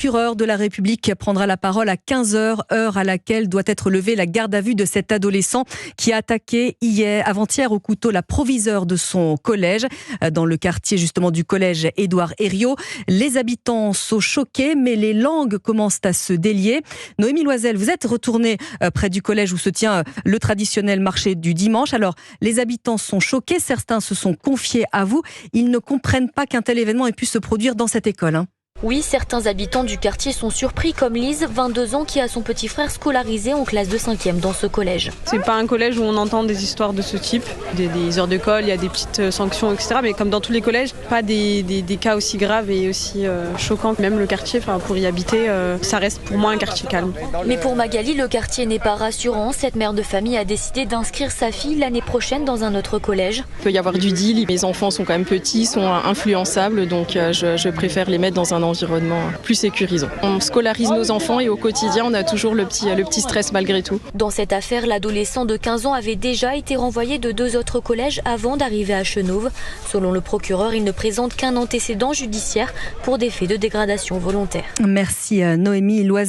procureur de la République prendra la parole à 15h, heure à laquelle doit être levée la garde à vue de cet adolescent qui a attaqué avant-hier au couteau la proviseure de son collège, dans le quartier justement du collège Édouard Herriot. Les habitants sont choqués, mais les langues commencent à se délier. Noémie Loisel, vous êtes retournée près du collège où se tient le traditionnel marché du dimanche. Alors, les habitants sont choqués, certains se sont confiés à vous. Ils ne comprennent pas qu'un tel événement ait pu se produire dans cette école. Oui, certains habitants du quartier sont surpris, comme Lise, 22 ans, qui a son petit frère scolarisé en classe de 5e dans ce collège. C'est pas un collège où on entend des histoires de ce type, des heures de colle, il y a des petites sanctions, etc. Mais comme dans tous les collèges, pas des cas aussi graves et aussi choquants. Même le quartier, pour y habiter, ça reste pour moi un quartier calme. Mais pour Magali, le quartier n'est pas rassurant. Cette mère de famille a décidé d'inscrire sa fille l'année prochaine dans un autre collège. Il peut y avoir du deal, mes enfants sont quand même petits, sont influençables, donc je préfère les mettre dans un environnement plus sécurisant. On scolarise nos enfants et au quotidien, on a toujours le petit stress malgré tout. Dans cette affaire, l'adolescent de 15 ans avait déjà été renvoyé de 2 autres collèges avant d'arriver à Chenôve. Selon le procureur, il ne présente qu'un antécédent judiciaire pour des faits de dégradation volontaire. Merci Noémie Loisel.